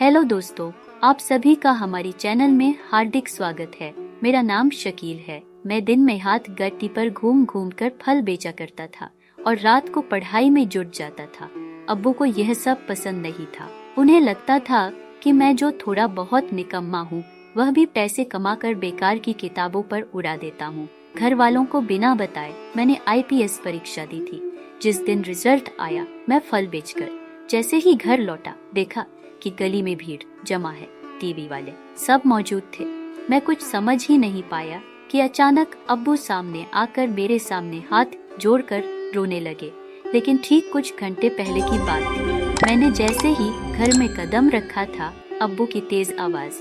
Hello दोस्तों, आप सभी का हमारी चैनल में हार्दिक स्वागत है। मेरा नाम शकील है। मैं दिन में हाथ गट्टी पर घूम घूम कर फल बेचा करता था और रात को पढ़ाई में जुट जाता था। अब्बू को यह सब पसंद नहीं था। उन्हें लगता था कि मैं जो थोड़ा बहुत निकम्मा हूँ, वह भी पैसे कमाकर बेकार की किताबों पर उड़ा देता हूँ। घर वालों को बिना बताए मैंने IPS परीक्षा दी थी। जिस दिन रिजल्ट आया, मैं फल बेचकर जैसे ही घर लौटा, देखा कि गली में भीड़ जमा है। टीवी वाले सब मौजूद थे। मैं कुछ समझ ही नहीं पाया कि अचानक अब्बू सामने आकर मेरे सामने हाथ जोड़कर रोने लगे। लेकिन ठीक कुछ घंटे पहले की बात थी। मैंने जैसे ही घर में कदम रखा था, अब्बू की तेज आवाज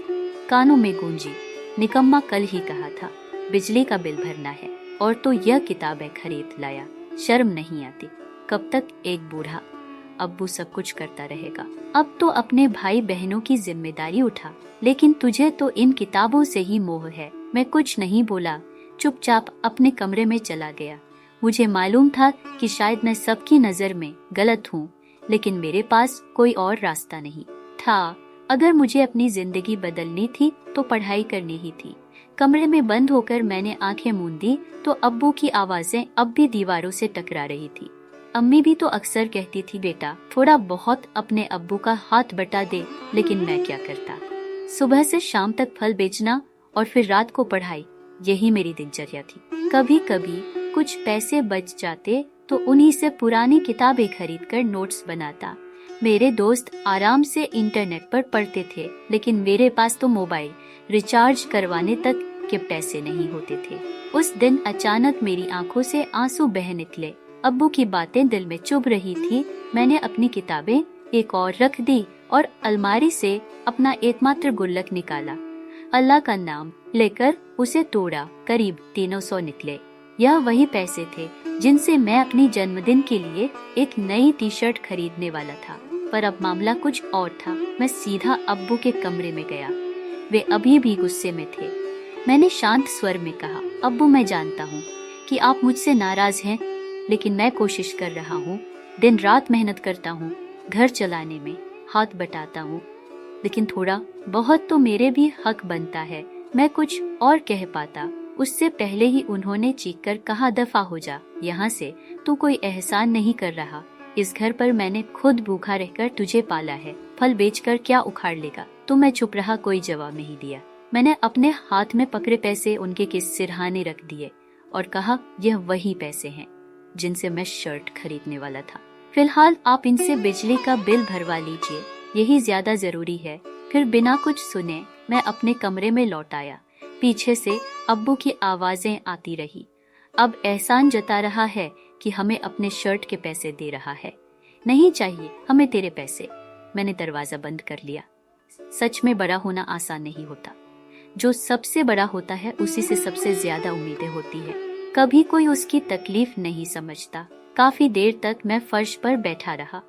कानों में गूंजी। निकम्मा, कल ही कहा था बिजली का बिल भरना है और तो यह किताबें खरीद लाया। शर्म नहीं आती? कब तक एक बूढ़ा अब्बू सब कुछ करता रहेगा? अब तो अपने भाई बहनों की जिम्मेदारी उठा, लेकिन तुझे तो इन किताबों से ही मोह है। मैं कुछ नहीं बोला, चुपचाप अपने कमरे में चला गया। मुझे मालूम था कि शायद मैं सबकी नजर में गलत हूँ, लेकिन मेरे पास कोई और रास्ता नहीं था। अगर मुझे अपनी जिंदगी बदलनी थी तो पढ़ाई करनी ही थी। कमरे में बंद होकर मैंने आंखें मूंदी तो अब्बू की आवाजें अब भी दीवारों से टकरा रही थी। अम्मी भी तो अक्सर कहती थी, बेटा थोड़ा बहुत अपने अब्बू का हाथ बटा दे, लेकिन मैं क्या करता। सुबह से शाम तक फल बेचना और फिर रात को पढ़ाई, यही मेरी दिनचर्या थी। कभी कभी कुछ पैसे बच जाते तो उन्हीं से पुरानी किताबें खरीदकर नोट्स बनाता। मेरे दोस्त आराम से इंटरनेट पर पढ़ते थे, लेकिन मेरे पास तो मोबाइल रिचार्ज करवाने तक के पैसे नहीं होते थे। उस दिन अचानक मेरी आंखों से आंसू बह निकले। अब्बू की बातें दिल में चुभ रही थी। मैंने अपनी किताबें एक और रख दी और अलमारी से अपना एकमात्र गुल्लक निकाला। अल्लाह का नाम लेकर उसे तोड़ा। करीब 300 निकले। यह वही पैसे थे जिनसे मैं अपनी जन्मदिन के लिए एक नई टी-शर्ट खरीदने वाला था। पर अब मामला कुछ और था। मैं सीधा अब्बू के कमरे में गया। वे अभी भी गुस्से में थे। मैंने शांत स्वर में कहा, अब्बू, मैं जानता हूँ कि आप मुझसे नाराज हैं, लेकिन मैं कोशिश कर रहा हूँ। दिन रात मेहनत करता हूँ, घर चलाने में हाथ बटाता हूँ, लेकिन थोड़ा बहुत तो मेरे भी हक बनता है। मैं कुछ और कह पाता, उससे पहले ही उन्होंने चीख कर कहा, दफा हो जा यहाँ से। तू कोई एहसान नहीं कर रहा। इस घर पर मैंने खुद भूखा रहकर तुझे पाला है। फल बेचकर क्या उखाड़ लेगा? तो मैं चुप रहा, कोई जवाब नहीं दिया। मैंने अपने हाथ में पकड़े पैसे उनके सिरहाने रख दिए और कहा, यह वही पैसे हैं जिनसे मैं शर्ट खरीदने वाला था। फिलहाल आप इनसे बिजली का बिल भरवा लीजिए, यही ज्यादा जरूरी है। फिर बिना कुछ सुने मैं अपने कमरे में लौट आया। पीछे से अब्बू की आवाजें आती रही। अब एहसान जता रहा है कि हमें अपने शर्ट के पैसे दे रहा है। नहीं चाहिए हमें तेरे पैसे। मैंने दरवाजा बंद कर लिया। सच में बड़ा होना आसान नहीं होता। जो सबसे बड़ा होता है उसी से सबसे ज्यादा उम्मीदें होती है। कभी कोई उसकी तकलीफ नहीं समझता। काफी देर तक मैं फर्श पर बैठा रहा,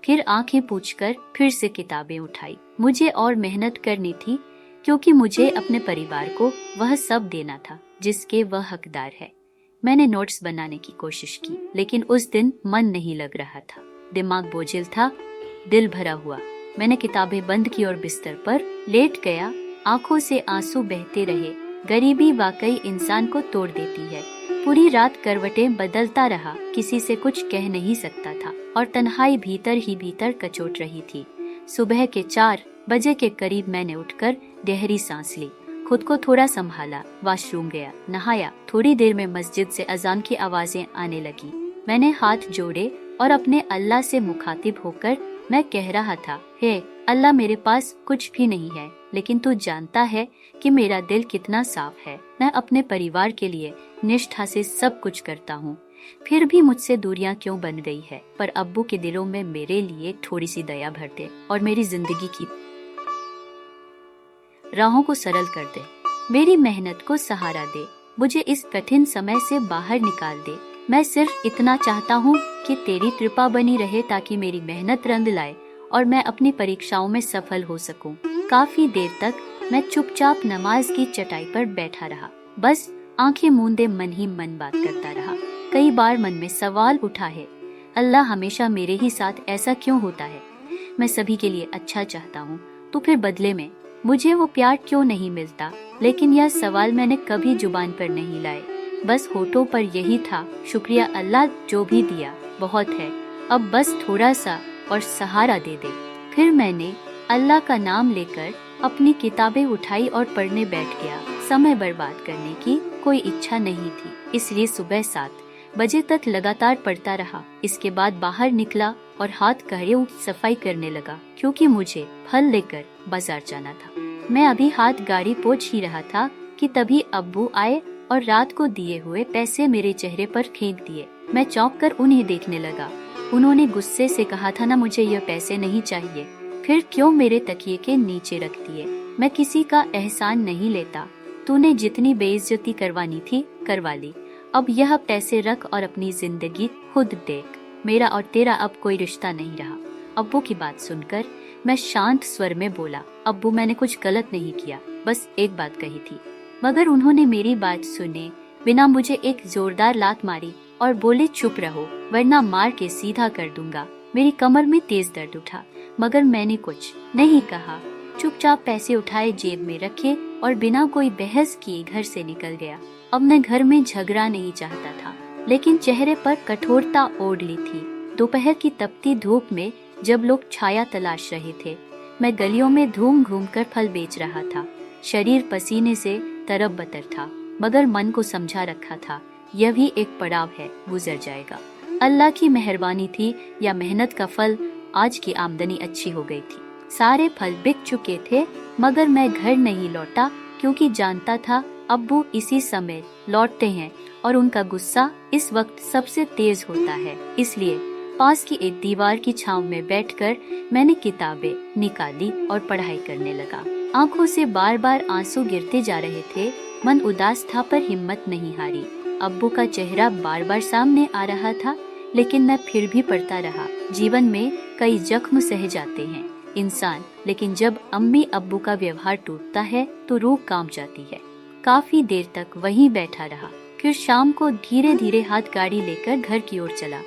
फिर आंखें पूछकर फिर से किताबें उठाई। मुझे और मेहनत करनी थी, क्योंकि मुझे अपने परिवार को वह सब देना था जिसके वह हकदार है। मैंने नोट्स बनाने की कोशिश की, लेकिन उस दिन मन नहीं लग रहा था। दिमाग बोझिल था, दिल भरा हुआ। मैंने किताबें बंद की और बिस्तर पर लेट गया। आंखों से आंसू बहते रहे। गरीबी वाकई इंसान को तोड़ देती है। पूरी रात करवटें बदलता रहा, किसी से कुछ कह नहीं सकता था और तन्हाई भीतर ही भीतर कचोट रही थी। सुबह के 4 बजे के करीब मैंने उठकर गहरी सांस ली, खुद को थोड़ा संभाला, वॉशरूम गया, नहाया। थोड़ी देर में मस्जिद से अजान की आवाजें आने लगी। मैंने हाथ जोड़े और अपने अल्लाह से मुखातिब होकर मैं कह रहा था, हे अल्लाह, मेरे पास कुछ भी नहीं है, लेकिन तू जानता है कि मेरा दिल कितना साफ है। मैं अपने परिवार के लिए निष्ठा से सब कुछ करता हूँ। फिर भी मुझसे दूरियां क्यों बन गई है? पर अब्बू के दिलों में मेरे लिए थोड़ी सी दया भर दे और मेरी जिंदगी की राहों को सरल कर दे। मेरी मेहनत को सहारा दे। मुझे इस कठिन समय से बाहर निकाल दे। मैं सिर्फ इतना चाहता हूँ कि तेरी कृपा बनी रहे, ताकि मेरी मेहनत रंग लाए और मैं अपनी परीक्षाओं में सफल हो सकूं। काफी देर तक मैं चुपचाप नमाज की चटाई पर बैठा रहा, बस आंखें मूंदे मन ही मन बात करता रहा। कई बार मन में सवाल उठा है, अल्लाह हमेशा मेरे ही साथ ऐसा क्यों होता है? मैं सभी के लिए अच्छा चाहता हूँ तो फिर बदले में मुझे वो प्यार क्यों नहीं मिलता? लेकिन यह सवाल मैंने कभी जुबान पर नहीं लाए, बस होठों पर यही था, शुक्रिया अल्लाह, जो भी दिया बहुत है, अब बस थोड़ा सा और सहारा दे दे। फिर मैंने अल्लाह का नाम लेकर अपनी किताबें उठाई और पढ़ने बैठ गया। समय बर्बाद करने की कोई इच्छा नहीं थी, इसलिए सुबह 7 बजे तक लगातार पढ़ता रहा। इसके बाद बाहर निकला और हाथ कड़ियों सफाई करने लगा, क्योंकि मुझे फल लेकर बाजार जाना था। मैं अभी हाथ गाड़ी पोंछ ही रहा था कि तभी अब्बू आए और रात को दिए हुए पैसे मेरे चेहरे पर फेंक दिए। मैं चौंक कर उन्हें देखने लगा। उन्होंने गुस्से से कहा था ना, मुझे यह पैसे नहीं चाहिए, फिर क्यों मेरे तकिए के नीचे रख दिए? मैं किसी का एहसान नहीं लेता, तूने जितनी बेइज्जती करवानी थी करवा ली, अब यह पैसे रख और अपनी जिंदगी खुद देख। मेरा और तेरा अब कोई रिश्ता नहीं रहा। अब्बू की बात सुनकर मैं शांत स्वर में बोला, अब्बू मैंने कुछ गलत नहीं किया, बस एक बात कही थी। मगर उन्होंने मेरी बात सुने बिना मुझे एक जोरदार लात मारी और बोले, चुप रहो वरना मार के सीधा कर दूंगा। मेरी कमर में तेज दर्द उठा, मगर मैंने कुछ नहीं कहा। चुपचाप पैसे उठाए, जेब में रखे और बिना कोई बहस किए घर से निकल गया। अब मैं घर में झगड़ा नहीं चाहता था, लेकिन चेहरे पर कठोरता ओढ़ ली थी। दोपहर की तपती धूप में जब लोग छाया तलाश रहे थे, मैं गलियों में घूम घूम कर फल बेच रहा था। शरीर पसीने से तरबतर था, मगर मन को समझा रखा था, यह भी एक पड़ाव है, गुजर जाएगा। अल्लाह की मेहरबानी थी या मेहनत का फल, आज की आमदनी अच्छी हो गई थी। सारे फल बिक चुके थे, मगर मैं घर नहीं लौटा, क्योंकि जानता था अब्बू इसी समय लौटते हैं और उनका गुस्सा इस वक्त सबसे तेज होता है। इसलिए पास की एक दीवार की छांव में बैठकर मैंने किताबें निकाली और पढ़ाई करने लगा। आंखों से बार बार आंसू गिरते जा रहे थे, मन उदास था पर हिम्मत नहीं हारी। अब्बू का चेहरा बार बार सामने आ रहा था, लेकिन मैं फिर भी पढ़ता रहा। जीवन में कई जख्म सह जाते हैं इंसान, लेकिन जब अम्मी अब्बू का व्यवहार टूटता है तो रूह कांप जाती है। काफी देर तक वहीं बैठा रहा, फिर शाम को धीरे धीरे हाथ गाड़ी लेकर घर की ओर चला।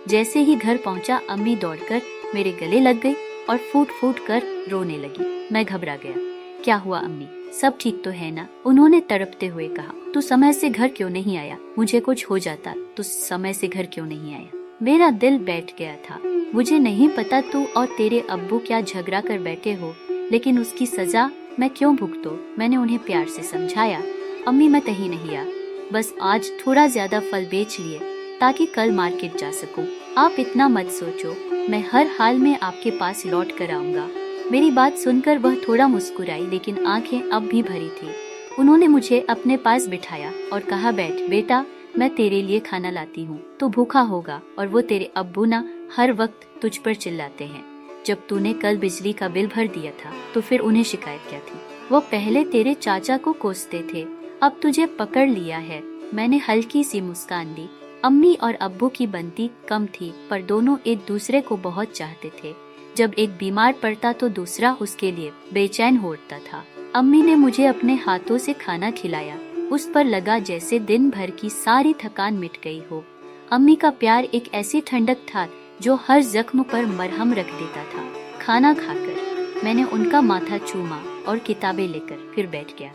जैसे ही घर पहुंचा, अम्मी दौड़कर मेरे गले लग गई और फूट फूट कर रोने लगी। मैं घबरा गया, क्या हुआ अम्मी, सब ठीक तो है ना? उन्होंने तड़पते हुए कहा, तू समय से घर क्यों नहीं आया? मुझे कुछ हो जाता तो समय से घर क्यों नहीं आया? मेरा दिल बैठ गया था। मुझे नहीं पता तू और तेरे अब्बू क्या झगड़ा कर बैठे हो, लेकिन उसकी सजा मैं क्यों भुगतूं? मैंने उन्हें प्यार से समझाया, अम्मी मैं कहीं नहीं आ, बस आज थोड़ा ज्यादा फल बेच लिए ताकि कल मार्केट जा सकूं। आप इतना मत सोचो, मैं हर हाल में आपके पास लौट कर आऊंगा। मेरी बात सुनकर वह थोड़ा मुस्कुराई, लेकिन आंखें अब भी भरी थी। उन्होंने मुझे अपने पास बिठाया और कहा, बैठ बेटा, मैं तेरे लिए खाना लाती हूँ, तू भूखा होगा और वो तेरे अब्बू ना हर वक्त तुझ पर चिल्लाते हैं। जब तूने कल बिजली का बिल भर दिया था तो फिर उन्हें शिकायत क्या थी? वो पहले तेरे चाचा को कोसते थे, अब तुझे पकड़ लिया है। मैंने हल्की सी मुस्कान दी। अम्मी और अब्बू की बनती कम थी, पर दोनों एक दूसरे को बहुत चाहते थे। जब एक बीमार पड़ता तो दूसरा उसके लिए बेचैन होता था। अम्मी ने मुझे अपने हाथों से खाना खिलाया, उस पर लगा जैसे दिन भर की सारी थकान मिट गई हो। अम्मी का प्यार एक ऐसी ठंडक था जो हर जख्म पर मरहम रख देता था। खाना खाकर मैंने उनका माथा चूमा और किताबें लेकर फिर बैठ गया।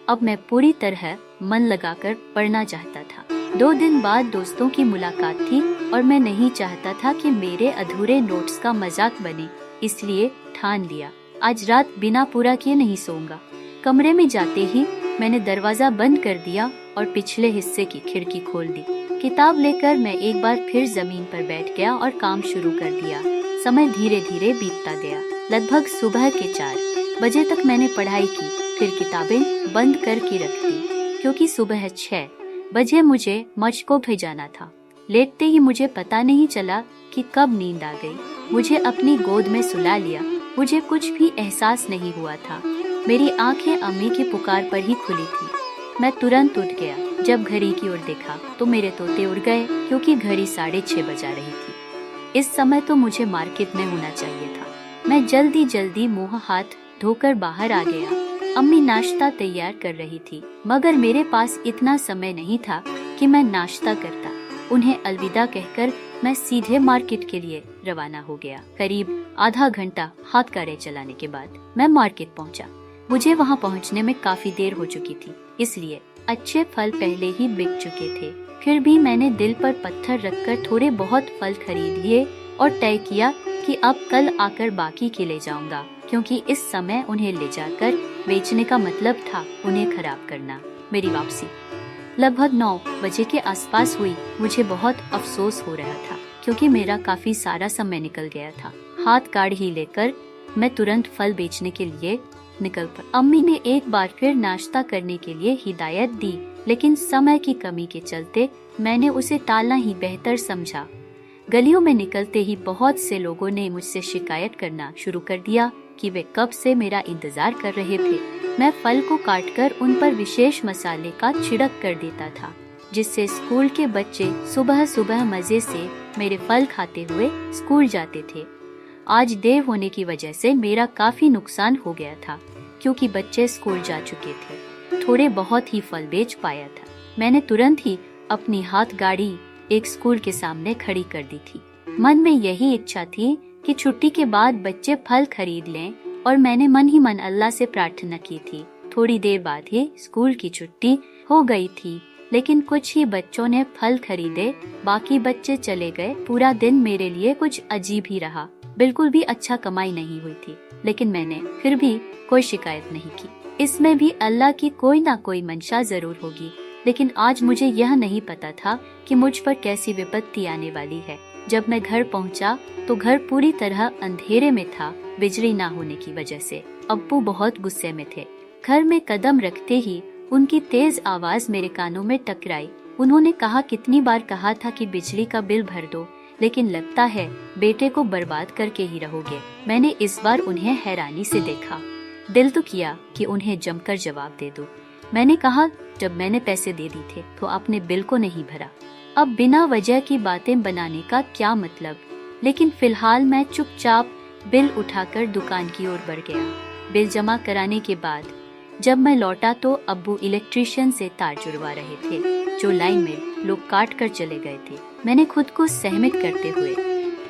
अब मैं पूरी तरह मन लगाकर पढ़ना चाहता था। 2 दिन बाद दोस्तों की मुलाकात थी और मैं नहीं चाहता था कि मेरे अधूरे नोट्स का मजाक बने, इसलिए ठान लिया आज रात बिना पूरा किए नहीं सोऊंगा। कमरे में जाते ही मैंने दरवाजा बंद कर दिया और पिछले हिस्से की खिड़की खोल दी। किताब लेकर मैं एक बार फिर जमीन पर बैठ गया और काम शुरू कर दिया। समय धीरे धीरे बीतता गया। लगभग सुबह के 4 बजे तक मैंने पढ़ाई की, फिर किताबें बंद करके रख दी, क्योंकि सुबह 6 बजे मुझे मच को भेजाना था। लेटते ही मुझे पता नहीं चला कि कब नींद आ गई। मुझे अपनी गोद में सुला लिया। मुझे कुछ भी एहसास नहीं हुआ था। मेरी आंखें अम्मी की पुकार पर ही खुली थी। मैं तुरंत उठ गया। जब घड़ी की ओर देखा तो मेरे तोते उड़ गए, क्योंकि घड़ी 6:30 बजा रही थी। इस समय तो मुझे मार्केट में होना चाहिए था। मैं जल्दी जल्दी मुंह हाथ धोकर बाहर आ गया। अम्मी नाश्ता तैयार कर रही थी, मगर मेरे पास इतना समय नहीं था कि मैं नाश्ता करता। उन्हें अलविदा कहकर मैं सीधे मार्केट के लिए रवाना हो गया। करीब आधा घंटा हाथ गाड़ी चलाने के बाद मैं मार्केट पहुंचा। मुझे वहां पहुंचने में काफी देर हो चुकी थी, इसलिए अच्छे फल पहले ही बिक चुके थे। फिर भी मैंने दिल पर पत्थर रखकर थोड़े बहुत फल खरीद लिए और तय किया कि अब कल आकर बाकी के ले जाऊंगा, क्योंकि इस समय उन्हें ले जाकर बेचने का मतलब था उन्हें खराब करना। मेरी वापसी लगभग 9 बजे के आसपास हुई। मुझे बहुत अफसोस हो रहा था क्योंकि मेरा काफी सारा समय निकल गया था। हाथ गाड़ी लेकर मैं तुरंत फल बेचने के लिए निकल पड़ा। अम्मी ने एक बार फिर नाश्ता करने के लिए हिदायत दी, लेकिन समय की कमी के चलते मैंने उसे टालना ही बेहतर समझा। गलियों में निकलते ही बहुत से लोगों ने मुझसे शिकायत करना शुरू कर दिया कि वे कब से मेरा इंतजार कर रहे थे। मैं फल को काटकर उन पर विशेष मसाले का छिड़क कर देता था, जिससे स्कूल के बच्चे सुबह सुबह मजे से मेरे फल खाते हुए स्कूल जाते थे। आज देर होने की वजह से मेरा काफी नुकसान हो गया था, क्योंकि बच्चे स्कूल जा चुके थे। थोड़े बहुत ही फल बेच पाया था। मैंने तुरंत ही अपनी हाथ गाड़ी एक स्कूल के सामने खड़ी कर दी थी। मन में यही इच्छा थी कि छुट्टी के बाद बच्चे फल खरीद लें, और मैंने मन ही मन अल्लाह से प्रार्थना की थी। थोड़ी देर बाद ही स्कूल की छुट्टी हो गई थी, लेकिन कुछ ही बच्चों ने फल खरीदे, बाकी बच्चे चले गए। पूरा दिन मेरे लिए कुछ अजीब ही रहा। बिल्कुल भी अच्छा कमाई नहीं हुई थी, लेकिन मैंने फिर भी कोई शिकायत नहीं की। इसमें भी अल्लाह की कोई ना कोई मंशा जरूर होगी। लेकिन आज मुझे यह नहीं पता था कि मुझ पर कैसी विपत्ति आने वाली है। जब मैं घर पहुंचा तो घर पूरी तरह अंधेरे में था, बिजली ना होने की वजह से। अब्बू बहुत गुस्से में थे। घर में कदम रखते ही उनकी तेज आवाज मेरे कानों में टकराई। उन्होंने कहा, कितनी बार कहा था कि बिजली का बिल भर दो, लेकिन लगता है बेटे को बर्बाद करके ही रहोगे। मैंने इस बार उन्हें हैरानी से देखा। दिल तो किया कि उन्हें जमकर जवाब दे दूं। मैंने कहा, जब मैंने पैसे दे दी थे तो आपने बिल को नहीं भरा। अब बिना वजह की बातें बनाने का क्या मतलब। लेकिन फिलहाल मैं चुपचाप बिल उठाकर दुकान की ओर बढ़ गया। बिल जमा कराने के बाद जब मैं लौटा तो अब्बू इलेक्ट्रिशियन से तार जुड़वा रहे थे, जो लाइन में लोग काट कर चले गए थे। मैंने खुद को सहमित करते हुए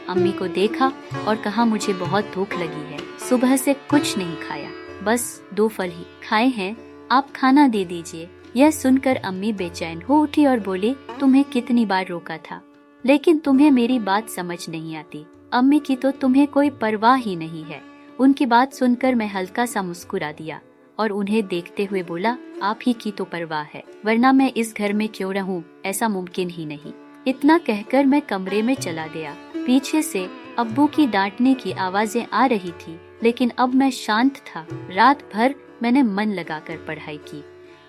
अम्मी को देखा और कहा, मुझे बहुत भूख लगी है। सुबह से कुछ नहीं खाया, बस 2 फल ही खाए हैं, आप खाना दे दीजिए। यह सुनकर अम्मी बेचैन हो उठी और बोली, तुम्हें कितनी बार रोका था, लेकिन तुम्हें मेरी बात समझ नहीं आती। अम्मी की तो तुम्हें कोई परवाह ही नहीं है। उनकी बात सुनकर मैं हल्का सा मुस्कुरा दिया और उन्हें देखते हुए बोला, आप ही की तो परवाह है, वरना मैं इस घर में क्यों रहूं, ऐसा मुमकिन ही नहीं। इतना कहकर मैं कमरे में चला गया। पीछे से अब्बू की डांटने की आवाजें आ रही थी, लेकिन अब मैं शांत था। रात भर मैंने मन लगाकर पढ़ाई की।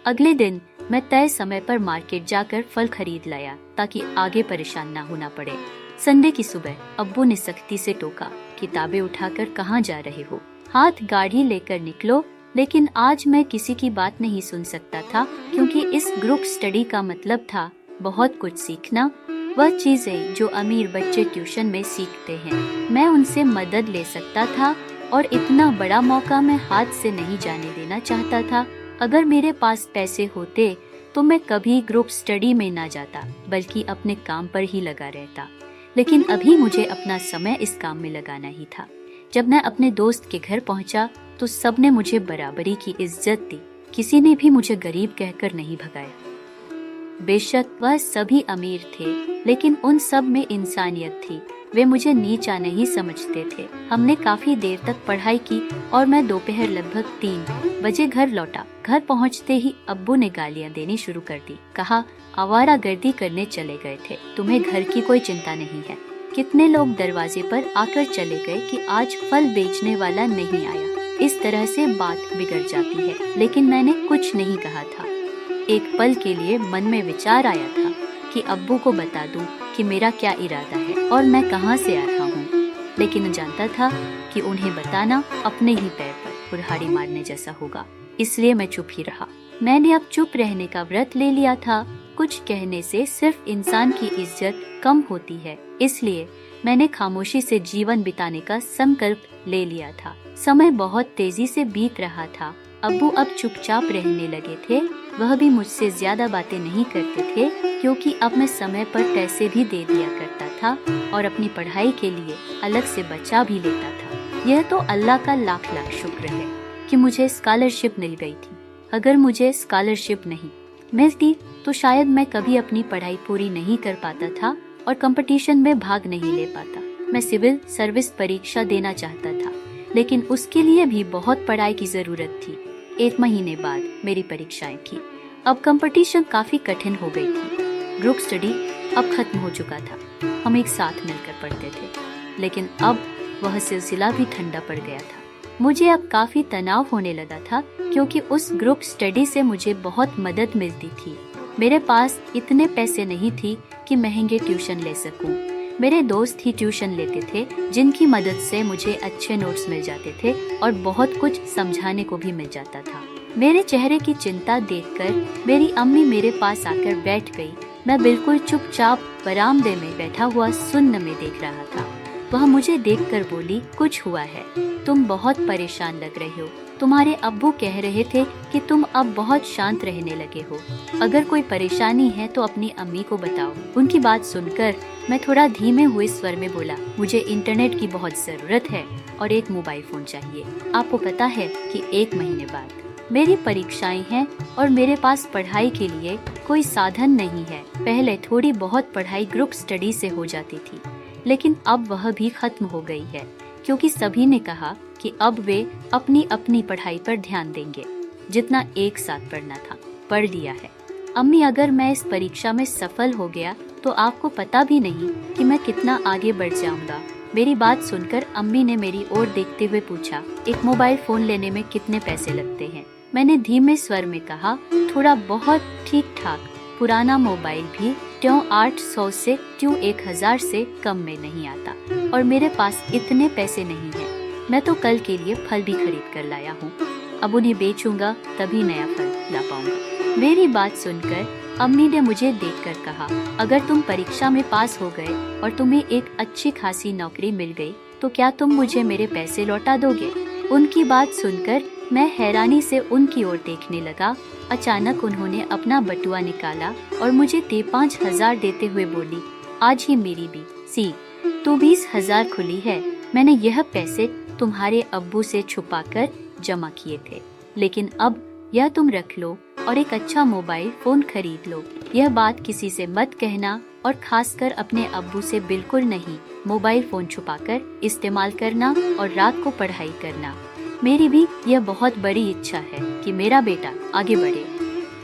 अगले दिन मैं तय समय पर मार्केट जाकर फल खरीद लाया, ताकि आगे परेशान ना होना पड़े। संडे की सुबह अब्बू ने सख्ती से टोका, किताबें उठाकर कहाँ जा रहे हो, हाथ गाड़ी लेकर निकलो। लेकिन आज मैं किसी की बात नहीं सुन सकता था, क्योंकि इस ग्रुप स्टडी का मतलब था बहुत कुछ सीखना, वह चीजें जो अमीर बच्चे ट्यूशन में सीखते हैं। मैं उनसे मदद ले सकता था और इतना बड़ा मौका मैं हाथ से नहीं जाने देना चाहता था। अगर मेरे पास पैसे होते तो मैं कभी ग्रुप स्टडी में ना जाता, बल्कि अपने काम पर ही लगा रहता। लेकिन अभी मुझे अपना समय इस काम में लगाना ही था। जब मैं अपने दोस्त के घर पहुंचा तो सबने मुझे बराबरी की इज्जत दी। किसी ने भी मुझे गरीब कहकर नहीं भगाया। बेशक वह सभी अमीर थे, लेकिन उन सब में इंसानियत थी। वे मुझे नीचा नहीं समझते थे। हमने काफी देर तक पढ़ाई की और मैं दोपहर लगभग 3 बजे घर लौटा। घर पहुंचते ही अब्बू ने गालियां देनी शुरू कर दी। कहा, आवारागर्दी करने चले गए थे, तुम्हें घर की कोई चिंता नहीं है। कितने लोग दरवाजे पर आकर चले गए कि आज फल बेचने वाला नहीं आया। इस तरह से बात बिगड़ जाती है, लेकिन मैंने कुछ नहीं कहा था। एक पल के लिए मन में विचार आया था कि अब्बू को बता दूं कि मेरा क्या इरादा है और मैं कहां से आ रहा हूं, लेकिन जानता था कि उन्हें बताना अपने ही पैर पर कुल्हाड़ी मारने जैसा होगा, इसलिए मैं चुप ही रहा। मैंने अब चुप रहने का व्रत ले लिया था। कुछ कहने से सिर्फ इंसान की इज्जत कम होती है, इसलिए मैंने खामोशी से जीवन बिताने का संकल्प ले लिया था। समय बहुत तेजी से बीत रहा था। अब्बू अब चुपचाप रहने लगे थे। वह भी मुझसे ज्यादा बातें नहीं करते थे। क्योंकि अब मैं समय पर पैसे भी दे दिया करता था और अपनी पढ़ाई के लिए अलग से बचा भी लेता था। यह तो अल्लाह का लाख लाख शुक्र है कि मुझे स्कॉलरशिप मिल गई थी। अगर मुझे स्कॉलरशिप नहीं मिलती तो शायद मैं कभी अपनी पढ़ाई पूरी नहीं कर पाता था और कंपटीशन में भाग नहीं ले पाता। मैं सिविल सर्विस परीक्षा देना चाहता था, लेकिन उसके लिए भी बहुत पढ़ाई की जरूरत थी। 1 महीने बाद मेरी परीक्षाएं थी। अब कंपटीशन काफी कठिन हो गई थी। ग्रुप स्टडी अब खत्म हो चुका था। हम एक साथ मिलकर पढ़ते थे, लेकिन अब वह सिलसिला भी ठंडा पड़ गया था। मुझे अब काफी तनाव होने लगा था, क्योंकि उस ग्रुप स्टडी से मुझे बहुत मदद मिलती थी। मेरे पास इतने पैसे नहीं थी कि महंगे ट्यूशन ले सकूं। मेरे दोस्त ही ट्यूशन लेते थे, जिनकी मदद से मुझे अच्छे नोट्स मिल जाते थे और बहुत कुछ समझाने को भी मिल जाता था। मेरे चेहरे की चिंता देखकर मेरी अम्मी मेरे पास आकर बैठ गई। मैं बिल्कुल चुपचाप बरामदे में बैठा हुआ सुन्न में देख रहा था। वह मुझे देखकर बोली, कुछ हुआ है? तुम बहुत परेशान लग रहे हो। तुम्हारे अब्बू कह रहे थे कि तुम अब बहुत शांत रहने लगे हो। अगर कोई परेशानी है तो अपनी अम्मी को बताओ। उनकी बात सुनकर मैं थोड़ा धीमे हुए स्वर में बोला, मुझे इंटरनेट की बहुत जरूरत है और एक मोबाइल फोन चाहिए। आपको पता है कि 1 महीने बाद मेरी परीक्षाएं हैं और मेरे पास पढ़ाई के लिए कोई साधन नहीं है। पहले थोड़ी बहुत पढ़ाई ग्रुप स्टडी से हो जाती थी, लेकिन अब वह भी खत्म हो गई है, क्योंकि सभी ने कहा कि अब वे अपनी अपनी पढ़ाई पर ध्यान देंगे। जितना एक साथ पढ़ना था पढ़ लिया है। अम्मी, अगर मैं इस परीक्षा में सफल हो गया तो आपको पता भी नहीं कि मैं कितना आगे बढ़ जाऊंगा। मेरी बात सुनकर अम्मी ने मेरी ओर देखते हुए पूछा, एक मोबाइल फोन लेने में कितने पैसे लगते हैं? मैंने धीमे स्वर में कहा, थोड़ा बहुत ठीक ठाक। पुराना मोबाइल भी त्यों 800 से त्यों 1000 से कम में नहीं आता और मेरे पास इतने पैसे नहीं हैं। मैं तो कल के लिए फल भी खरीद कर लाया हूँ। अब उन्हें बेचूंगा तभी नया फल ला पाऊंगा। मेरी बात सुनकर अम्मी ने मुझे देखकर कहा, अगर तुम परीक्षा में पास हो गए और तुम्हें एक अच्छी खासी नौकरी मिल गई तो क्या तुम मुझे मेरे पैसे लौटा दोगे? उनकी बात सुनकर मैं हैरानी से उनकी ओर देखने लगा। अचानक उन्होंने अपना बटुआ निकाला और मुझे 5,000 देते हुए बोली, आज ही मेरी भी सी तो 20,000 खुली है। मैंने यह पैसे तुम्हारे अब्बू से छुपाकर जमा किए थे, लेकिन अब यह तुम रख लो और एक अच्छा मोबाइल फोन खरीद लो। यह बात किसी से मत कहना और खासकर अपने अब्बू से बिल्कुल नहीं। मोबाइल फोन छुपाकर इस्तेमाल करना और रात को पढ़ाई करना। मेरी भी यह बहुत बड़ी इच्छा है कि मेरा बेटा आगे बढ़े।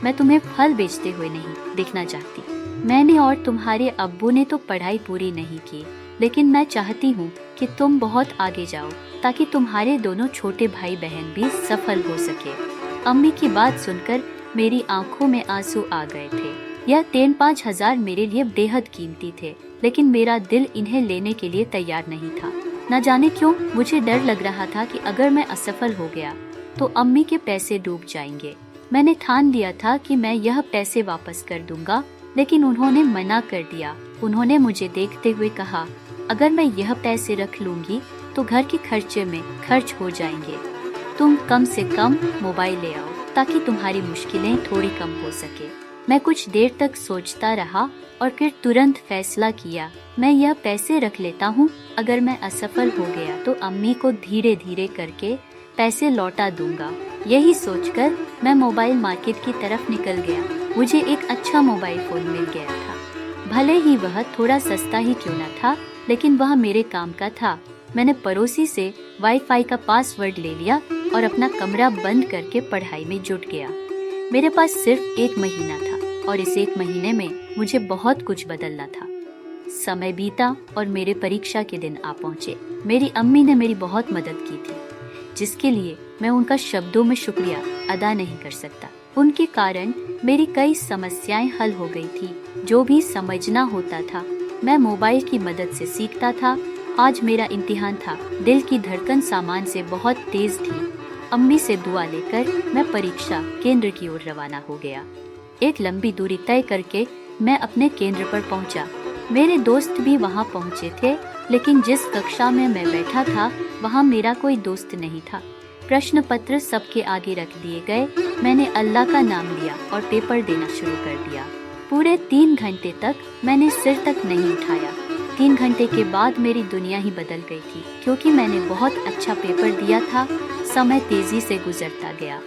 मैं तुम्हें फल बेचते हुए नहीं देखना चाहती। मैंने और तुम्हारे अब्बू ने तो पढ़ाई पूरी नहीं की, लेकिन मैं चाहती हूँ कि तुम बहुत आगे जाओ ताकि तुम्हारे दोनों छोटे भाई बहन भी सफल हो सके। अम्मी की बात सुनकर मेरी आंखों में आंसू आ गए थे। यह 3-5 मेरे लिए बेहद कीमती थे, लेकिन मेरा दिल इन्हें लेने के लिए तैयार नहीं था। न जाने क्यों मुझे डर लग रहा था कि अगर मैं असफल हो गया तो अम्मी के पैसे डूब जाएंगे। मैंने ठान लिया था कि मैं यह पैसे वापस कर दूंगा, लेकिन उन्होंने मना कर दिया। उन्होंने मुझे देखते हुए कहा, अगर मैं यह पैसे रख लूंगी तो घर के खर्चे में खर्च हो जाएंगे। तुम कम से कम मोबाइल ले आओ ताकि तुम्हारी मुश्किलें थोड़ी कम हो सके। मैं कुछ देर तक सोचता रहा और फिर तुरंत फैसला किया, मैं यह पैसे रख लेता हूँ। अगर मैं असफल हो गया तो अम्मी को धीरे धीरे करके पैसे लौटा दूंगा। यही सोचकर मैं मोबाइल मार्केट की तरफ निकल गया। मुझे एक अच्छा मोबाइल फोन मिल गया था। भले ही वह थोड़ा सस्ता ही क्यों न था, लेकिन वह मेरे काम का था। मैंने पड़ोसी से वाईफाई का पासवर्ड ले लिया और अपना कमरा बंद करके पढ़ाई में जुट गया। मेरे पास सिर्फ 1 महीना था और इस 1 महीने में मुझे बहुत कुछ बदलना था। समय बीता और मेरे परीक्षा के दिन आ पहुँचे। मेरी अम्मी ने मेरी बहुत मदद की थी, जिसके लिए मैं उनका शब्दों में शुक्रिया अदा नहीं कर सकता। उनके कारण मेरी कई समस्याएं हल हो गई थी। जो भी समझना होता था मैं मोबाइल की मदद से सीखता था। आज मेरा इम्तिहान था। दिल की धड़कन सामान से बहुत तेज थी। अम्मी से दुआ लेकर मैं परीक्षा केंद्र की ओर रवाना हो गया। एक लंबी दूरी तय करके मैं अपने केंद्र पर पहुंचा। मेरे दोस्त भी वहां पहुंचे थे, लेकिन जिस कक्षा में मैं बैठा था वहां मेरा कोई दोस्त नहीं था। प्रश्न पत्र सबके आगे रख दिए गए। मैंने अल्लाह का नाम लिया और पेपर देना शुरू कर दिया। पूरे 3 घंटे तक मैंने सिर तक नहीं उठाया। 3 घंटे के बाद मेरी दुनिया ही बदल गई थी, क्योंकि मैंने बहुत अच्छा पेपर दिया था। समय तेजी से गुजरता गया।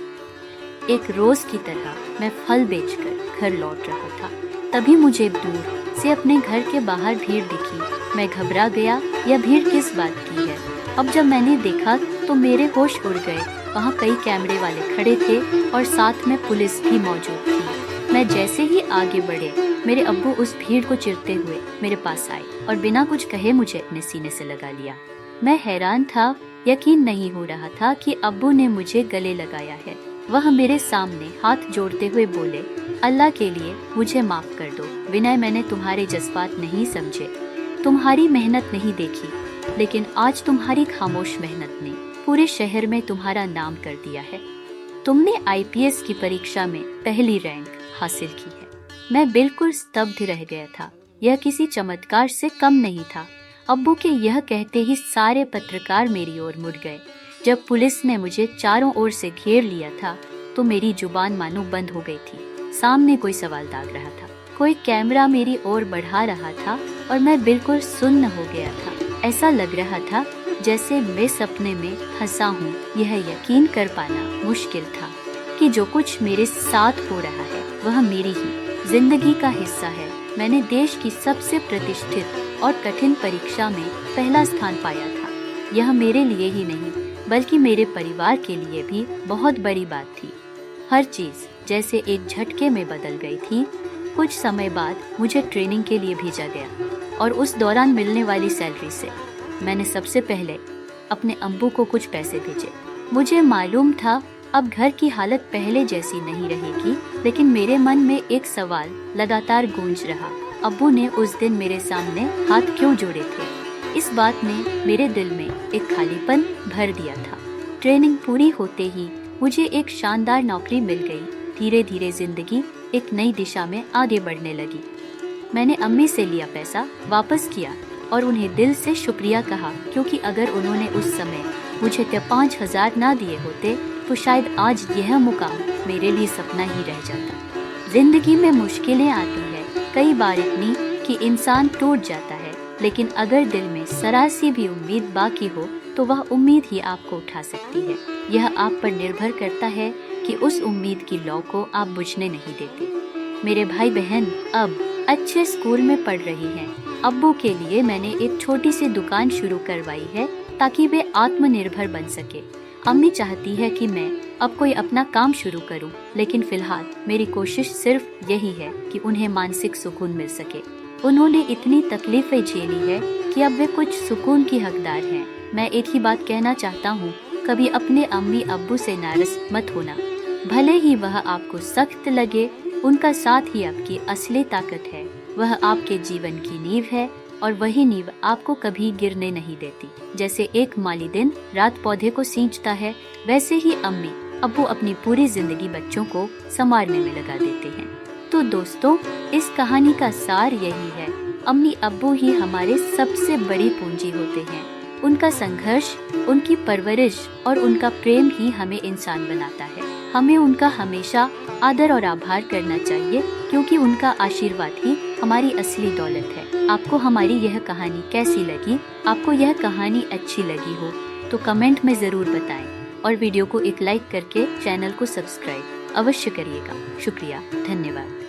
एक रोज की तरह मैं फल बेचकर घर लौट रहा था। तभी मुझे दूर से अपने घर के बाहर भीड़ दिखी। मैं घबरा गया, यह भीड़ किस बात की है। अब जब मैंने देखा तो मेरे होश उड़ गए। वहाँ कई कैमरे वाले खड़े थे और साथ में पुलिस भी मौजूद थी। मैं जैसे ही आगे बढ़े, मेरे अब्बू उस भीड़ को चिरते हुए मेरे पास आए और बिना कुछ कहे मुझे अपने सीने से लगा लिया। मैं हैरान था, यकीन नहीं हो रहा था कि अब्बू ने मुझे गले लगाया है। वह मेरे सामने हाथ जोड़ते हुए बोले, अल्लाह के लिए मुझे माफ कर दो विनय, मैंने तुम्हारे जज्बात नहीं समझे, तुम्हारी मेहनत नहीं देखी, लेकिन आज तुम्हारी खामोश मेहनत ने पूरे शहर में तुम्हारा नाम कर दिया है। तुमने आईपीएस की परीक्षा में पहली रैंक हासिल की है। मैं बिल्कुल स्तब्ध रह गया था। यह किसी चमत्कार से कम नहीं था। अब्बू के यह कहते ही सारे पत्रकार मेरी ओर मुड़ गए। जब पुलिस ने मुझे चारों ओर से घेर लिया था तो मेरी जुबान मानो बंद हो गई थी। सामने कोई सवाल दाग रहा था, कोई कैमरा मेरी ओर बढ़ा रहा था और मैं बिल्कुल सुन्न हो गया था। ऐसा लग रहा था जैसे मैं सपने में फंसा हूँ। यह यकीन कर पाना मुश्किल था कि जो कुछ मेरे साथ हो रहा है वह मेरी ही जिंदगी का हिस्सा है। मैंने देश की सबसे प्रतिष्ठित और कठिन परीक्षा में पहला स्थान पाया था। यह मेरे लिए ही नहीं बल्कि मेरे परिवार के लिए भी बहुत बड़ी बात थी। हर चीज जैसे एक झटके में बदल गई थी। कुछ समय बाद मुझे ट्रेनिंग के लिए भेजा गया और उस दौरान मिलने वाली सैलरी से मैंने सबसे पहले अपने अब्बू को कुछ पैसे भेजे। मुझे मालूम था अब घर की हालत पहले जैसी नहीं रहेगी, लेकिन मेरे मन में एक सवाल लगातार गूंज रहा, अब्बू ने उस दिन मेरे सामने हाथ क्यों जोड़े थे। इस बात ने मेरे दिल में एक खालीपन भर दिया था। ट्रेनिंग पूरी होते ही मुझे एक शानदार नौकरी मिल गई। धीरे धीरे जिंदगी एक नई दिशा में आगे बढ़ने लगी। मैंने अम्मी से लिया पैसा वापस किया और उन्हें दिल से शुक्रिया कहा, क्योंकि अगर उन्होंने उस समय मुझे 5,000 ना दिए होते तो शायद आज यह मुकाम मेरे लिए सपना ही रह जाता। जिंदगी में मुश्किलें आती है, कई बार इतनी कि इंसान टूट जाता है, लेकिन अगर दिल में जरा सी भी उम्मीद बाकी हो तो वह उम्मीद ही आपको उठा सकती है। यह आप पर निर्भर करता है कि उस उम्मीद की लौ को आप बुझने नहीं देते। मेरे भाई बहन अब अच्छे स्कूल में पढ़ रही हैं। अब्बू के लिए मैंने एक छोटी सी दुकान शुरू करवाई है ताकि वे आत्मनिर्भर बन सके। अम्मी चाहती है कि मैं अब कोई अपना काम शुरू करूं, लेकिन फिलहाल मेरी कोशिश सिर्फ यही है कि उन्हें मानसिक सुकून मिल सके। उन्होंने इतनी तकलीफें झेली है कि अब वे कुछ सुकून की हकदार हैं। मैं एक ही बात कहना चाहता हूँ, कभी अपने अम्मी अब्बू से नाराज मत होना। भले ही वह आपको सख्त लगे, उनका साथ ही आपकी असली ताकत है। वह आपके जीवन की नींव है और वही नींव आपको कभी गिरने नहीं देती। जैसे एक माली दिन रात पौधे को सींचता है, वैसे ही अम्मी अब्बू अपनी पूरी जिंदगी बच्चों को संवारने में लगा देते हैं। तो दोस्तों, इस कहानी का सार यही है, अम्मी अब्बू ही हमारे सबसे बड़ी पूंजी होते हैं। उनका संघर्ष, उनकी परवरिश और उनका प्रेम ही हमें इंसान बनाता है। हमें उनका हमेशा आदर और आभार करना चाहिए, क्योंकि उनका आशीर्वाद ही हमारी असली दौलत है। आपको हमारी यह कहानी कैसी लगी? आपको यह कहानी अच्छी लगी हो तो कमेंट में ज़रूर बताएं और वीडियो को एक लाइक करके चैनल को सब्सक्राइब अवश्य करिएगा। शुक्रिया, धन्यवाद।